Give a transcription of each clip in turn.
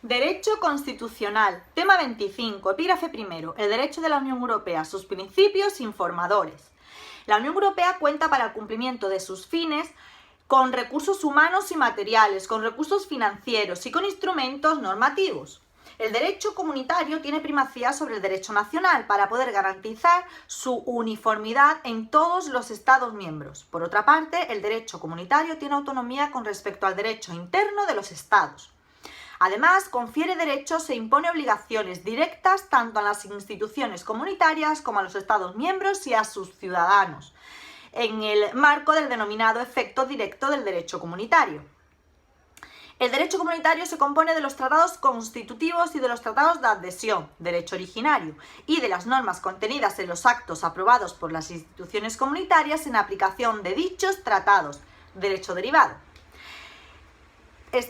Derecho constitucional. Tema 25. Epígrafe primero. El derecho de la Unión Europea. Sus principios informadores. La Unión Europea cuenta para el cumplimiento de sus fines con recursos humanos y materiales, con recursos financieros y con instrumentos normativos. El derecho comunitario tiene primacía sobre el derecho nacional para poder garantizar su uniformidad en todos los Estados miembros. Por otra parte, el derecho comunitario tiene autonomía con respecto al derecho interno de los Estados. Además, confiere derechos e impone obligaciones directas tanto a las instituciones comunitarias como a los Estados miembros y a sus ciudadanos, en el marco del denominado efecto directo del derecho comunitario. El derecho comunitario se compone de los tratados constitutivos y de los tratados de adhesión, derecho originario, y de las normas contenidas en los actos aprobados por las instituciones comunitarias en aplicación de dichos tratados, derecho derivado. El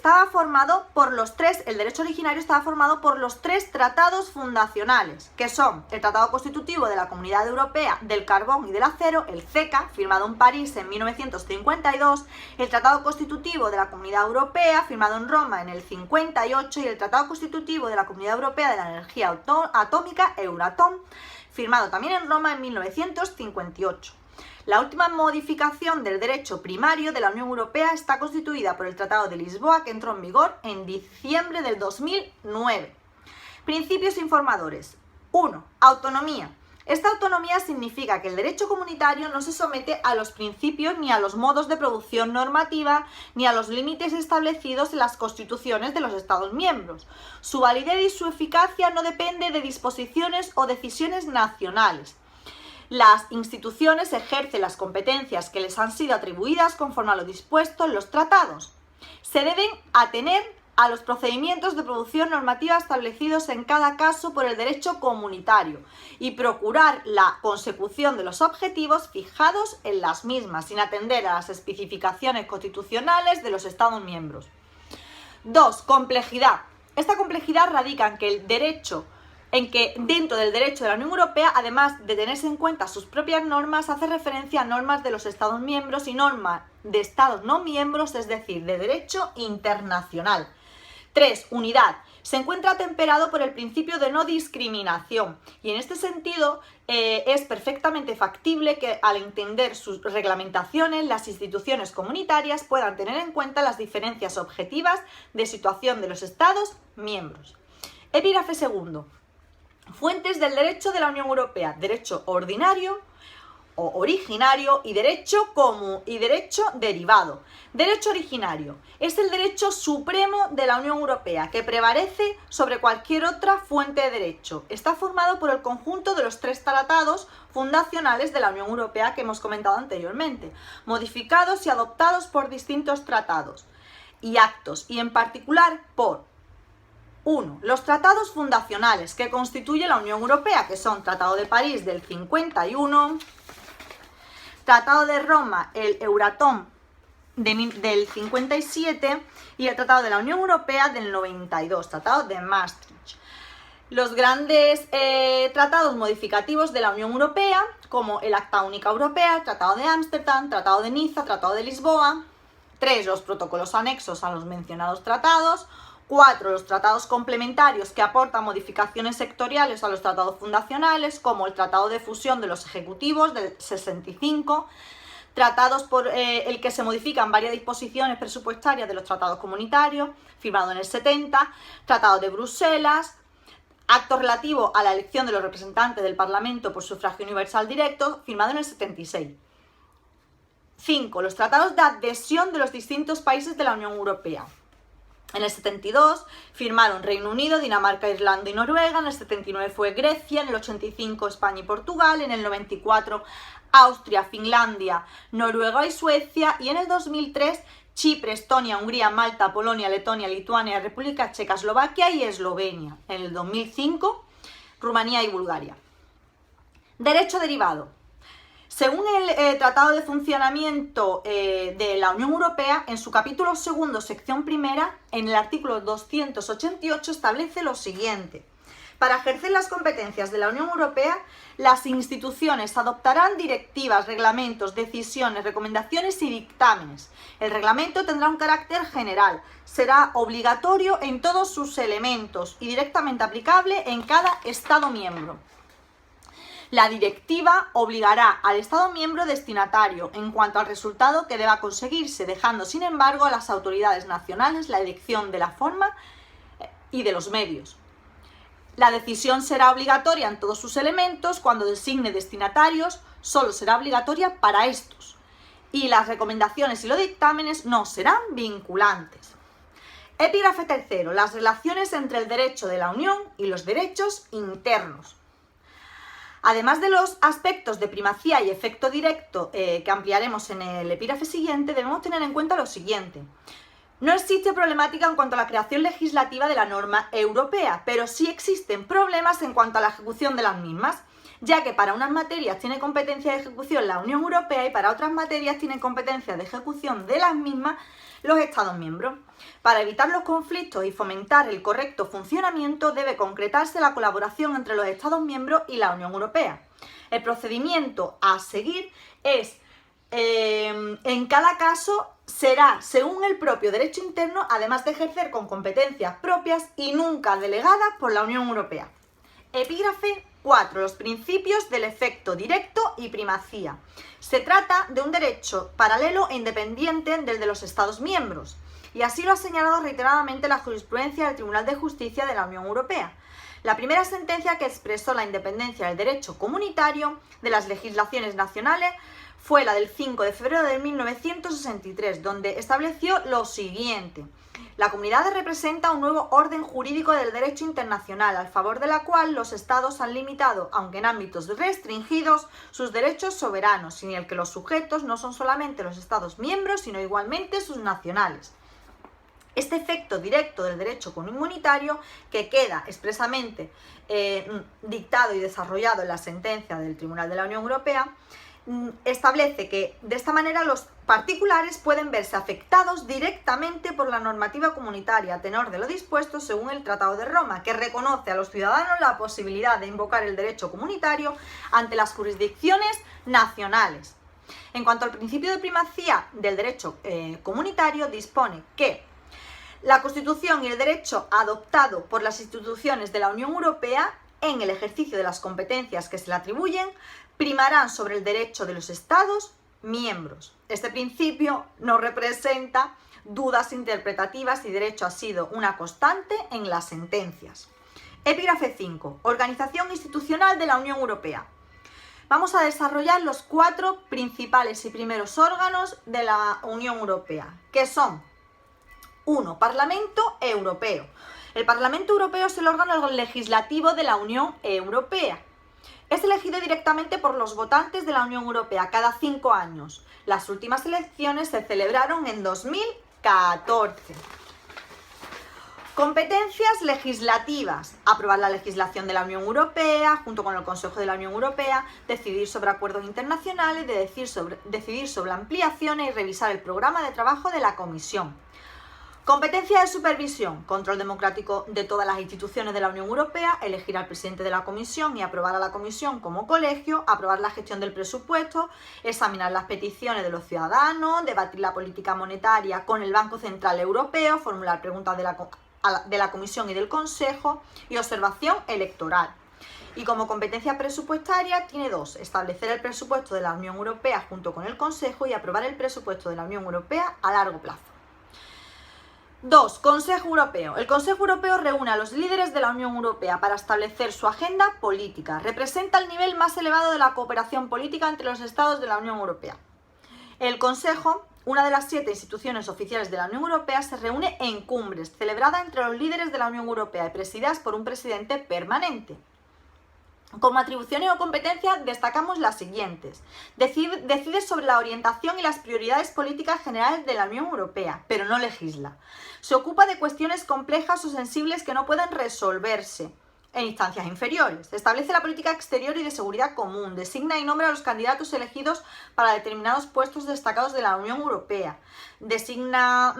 derecho originario estaba formado por los tres tratados fundacionales, que son el Tratado Constitutivo de la Comunidad Europea del Carbón y del Acero, el CECA, firmado en París en 1952, el Tratado Constitutivo de la Comunidad Europea, firmado en Roma en el 58, y el Tratado Constitutivo de la Comunidad Europea de la Energía Atómica, Euratom, firmado también en Roma en 1958. La última modificación del derecho primario de la Unión Europea está constituida por el Tratado de Lisboa, que entró en vigor en diciembre del 2009. Principios informadores. 1. Autonomía. Esta autonomía significa que el derecho comunitario no se somete a los principios ni a los modos de producción normativa ni a los límites establecidos en las constituciones de los Estados miembros. Su validez y su eficacia no depende de disposiciones o decisiones nacionales. Las instituciones ejercen las competencias que les han sido atribuidas conforme a lo dispuesto en los tratados. Se deben atener a los procedimientos de producción normativa establecidos en cada caso por el derecho comunitario y procurar la consecución de los objetivos fijados en las mismas, sin atender a las especificaciones constitucionales de los Estados miembros. 2. Complejidad. Esta complejidad radica en que dentro del derecho de la Unión Europea, además de tenerse en cuenta sus propias normas, hace referencia a normas de los Estados miembros y normas de Estados no miembros, es decir, de derecho internacional. 3. Unidad. Se encuentra temperado por el principio de no discriminación y en este sentido es perfectamente factible que al entender sus reglamentaciones las instituciones comunitarias puedan tener en cuenta las diferencias objetivas de situación de los Estados miembros. Epígrafe segundo. Fuentes del derecho de la Unión Europea: derecho ordinario o originario y derecho derivado. Derecho originario es el derecho supremo de la Unión Europea que prevalece sobre cualquier otra fuente de derecho. Está formado por el conjunto de los tres tratados fundacionales de la Unión Europea que hemos comentado anteriormente, modificados y adoptados por distintos tratados y actos, y en particular por 1. Los tratados fundacionales que constituye la Unión Europea, que son Tratado de París del 51, Tratado de Roma, el Euratom del 57 y el Tratado de la Unión Europea del 92, Tratado de Maastricht. Los grandes tratados modificativos de la Unión Europea, como el Acta Única Europea, el Tratado de Ámsterdam, Tratado de Niza, Tratado de Lisboa. 3. Los protocolos anexos a los mencionados tratados. 4. Los tratados complementarios que aportan modificaciones sectoriales a los tratados fundacionales, como el Tratado de Fusión de los Ejecutivos del 65, tratados por el que se modifican varias disposiciones presupuestarias de los tratados comunitarios, firmado en el 70, Tratado de Bruselas, acto relativo a la elección de los representantes del Parlamento por sufragio universal directo, firmado en el 76. 5. Los tratados de adhesión de los distintos países de la Unión Europea. En el 72 firmaron Reino Unido, Dinamarca, Irlanda y Noruega, en el 79 fue Grecia, en el 85 España y Portugal, en el 94 Austria, Finlandia, Noruega y Suecia, y en el 2003 Chipre, Estonia, Hungría, Malta, Polonia, Letonia, Lituania, República Checa, Eslovaquia y Eslovenia. En el 2005 Rumanía y Bulgaria. Derecho derivado. Según el Tratado de Funcionamiento de la Unión Europea, en su capítulo 2, sección primera, en el artículo 288 establece lo siguiente: Para ejercer las competencias de la Unión Europea, las instituciones adoptarán directivas, reglamentos, decisiones, recomendaciones y dictámenes. El reglamento tendrá un carácter general, será obligatorio en todos sus elementos y directamente aplicable en cada Estado miembro. La directiva obligará al Estado miembro destinatario en cuanto al resultado que deba conseguirse, dejando sin embargo a las autoridades nacionales la elección de la forma y de los medios. La decisión será obligatoria en todos sus elementos. Cuando designe destinatarios, solo será obligatoria para estos. Y las recomendaciones y los dictámenes no serán vinculantes. Epígrafe tercero. Las relaciones entre el derecho de la Unión y los derechos internos. Además de los aspectos de primacía y efecto directo que ampliaremos en el epígrafe siguiente, debemos tener en cuenta lo siguiente. No existe problemática en cuanto a la creación legislativa de la norma europea, pero sí existen problemas en cuanto a la ejecución de las mismas, ya que para unas materias tiene competencia de ejecución la Unión Europea y para otras materias tienen competencia de ejecución de las mismas los Estados miembros. Para evitar los conflictos y fomentar el correcto funcionamiento debe concretarse la colaboración entre los Estados miembros y la Unión Europea. El procedimiento a seguir es, en cada caso, será según el propio derecho interno, además de ejercer con competencias propias y nunca delegadas por la Unión Europea. Epígrafe 4. Los principios del efecto directo y primacía. Se trata de un derecho paralelo e independiente del de los Estados miembros, y así lo ha señalado reiteradamente la jurisprudencia del Tribunal de Justicia de la Unión Europea. La primera sentencia que expresó la independencia del derecho comunitario de las legislaciones nacionales fue la del 5 de febrero de 1963, donde estableció lo siguiente. La comunidad representa un nuevo orden jurídico del derecho internacional, al favor de la cual los estados han limitado, aunque en ámbitos restringidos, sus derechos soberanos, sin el que los sujetos no son solamente los estados miembros, sino igualmente sus nacionales. Este efecto directo del derecho comunitario, que queda expresamente dictado y desarrollado en la sentencia del Tribunal de la Unión Europea, establece que de esta manera los particulares pueden verse afectados directamente por la normativa comunitaria a tenor de lo dispuesto según el Tratado de Roma, que reconoce a los ciudadanos la posibilidad de invocar el derecho comunitario ante las jurisdicciones nacionales. En cuanto al principio de primacía del derecho comunitario, dispone que la Constitución y el derecho adoptado por las instituciones de la Unión Europea en el ejercicio de las competencias que se le atribuyen primarán sobre el derecho de los Estados miembros. Este principio no representa dudas interpretativas y de hecho ha sido una constante en las sentencias. Epígrafe 5. Organización institucional de la Unión Europea. Vamos a desarrollar los 4 principales y primeros órganos de la Unión Europea, que son 1. Parlamento Europeo. El Parlamento Europeo es el órgano legislativo de la Unión Europea. Es elegido directamente por los votantes de la Unión Europea cada 5 años. Las últimas elecciones se celebraron en 2014. Competencias legislativas. Aprobar la legislación de la Unión Europea, junto con el Consejo de la Unión Europea, decidir sobre acuerdos internacionales, decidir sobre ampliaciones y revisar el programa de trabajo de la Comisión. Competencia de supervisión, control democrático de todas las instituciones de la Unión Europea, elegir al presidente de la Comisión y aprobar a la Comisión como colegio, aprobar la gestión del presupuesto, examinar las peticiones de los ciudadanos, debatir la política monetaria con el Banco Central Europeo, formular preguntas de la Comisión y del Consejo y observación electoral. Y como competencia presupuestaria tiene 2, establecer el presupuesto de la Unión Europea junto con el Consejo y aprobar el presupuesto de la Unión Europea a largo plazo. 2. Consejo Europeo. El Consejo Europeo reúne a los líderes de la Unión Europea para establecer su agenda política. Representa el nivel más elevado de la cooperación política entre los Estados de la Unión Europea. El Consejo, una de las 7 instituciones oficiales de la Unión Europea, se reúne en cumbres, celebrada entre los líderes de la Unión Europea y presididas por un presidente permanente. Como atribuciones o competencias destacamos las siguientes. Decide sobre la orientación y las prioridades políticas generales de la Unión Europea, pero no legisla. Se ocupa de cuestiones complejas o sensibles que no pueden resolverse en instancias inferiores. Establece la política exterior y de seguridad común. Designa y nombra a los candidatos elegidos para determinados puestos destacados de la Unión Europea. Designa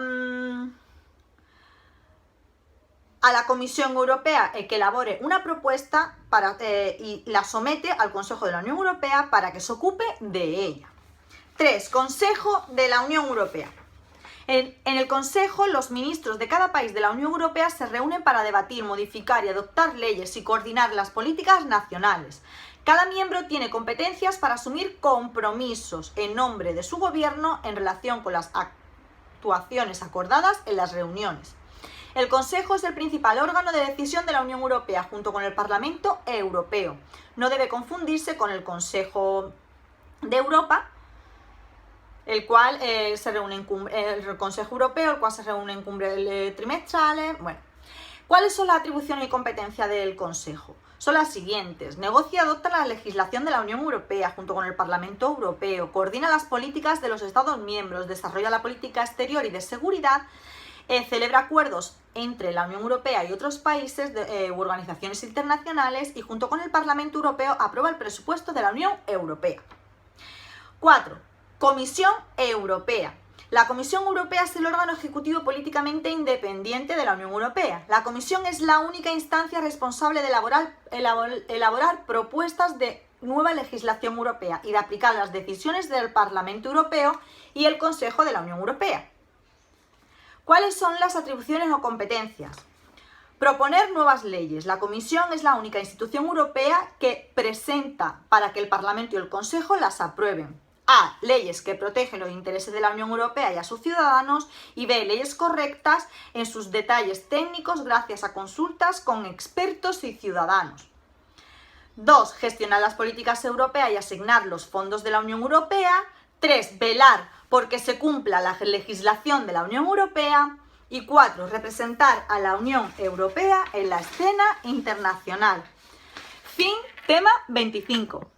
a la Comisión Europea que elabore una propuesta y la somete al Consejo de la Unión Europea para que se ocupe de ella. 3. Consejo de la Unión Europea. En el Consejo, los ministros de cada país de la Unión Europea se reúnen para debatir, modificar y adoptar leyes y coordinar las políticas nacionales. Cada miembro tiene competencias para asumir compromisos en nombre de su gobierno en relación con las actuaciones acordadas en las reuniones. El Consejo es el principal órgano de decisión de la Unión Europea, junto con el Parlamento Europeo. No debe confundirse con el Consejo de Europa, el cual se reúne en el Consejo Europeo, el cual se reúne en cumbres trimestrales. Bueno, ¿cuáles son las atribuciones y competencias del Consejo? Son las siguientes: negocia y adopta la legislación de la Unión Europea junto con el Parlamento Europeo, coordina las políticas de los Estados miembros, desarrolla la política exterior y de seguridad, celebra acuerdos entre la Unión Europea y otros países u organizaciones internacionales y junto con el Parlamento Europeo aprueba el presupuesto de la Unión Europea. 4. Comisión Europea. La Comisión Europea es el órgano ejecutivo políticamente independiente de la Unión Europea. La Comisión es la única instancia responsable de elaborar propuestas de nueva legislación europea y de aplicar las decisiones del Parlamento Europeo y el Consejo de la Unión Europea. ¿Cuáles son las atribuciones o competencias? Proponer nuevas leyes. La Comisión es la única institución europea que presenta para que el Parlamento y el Consejo las aprueben. A. Leyes que protegen los intereses de la Unión Europea y a sus ciudadanos. Y B. Leyes correctas en sus detalles técnicos gracias a consultas con expertos y ciudadanos. 2. Gestionar las políticas europeas y asignar los fondos de la Unión Europea. 3. Velar porque se cumpla la legislación de la Unión Europea. Y 4. Representar a la Unión Europea en la escena internacional. Fin, tema 25.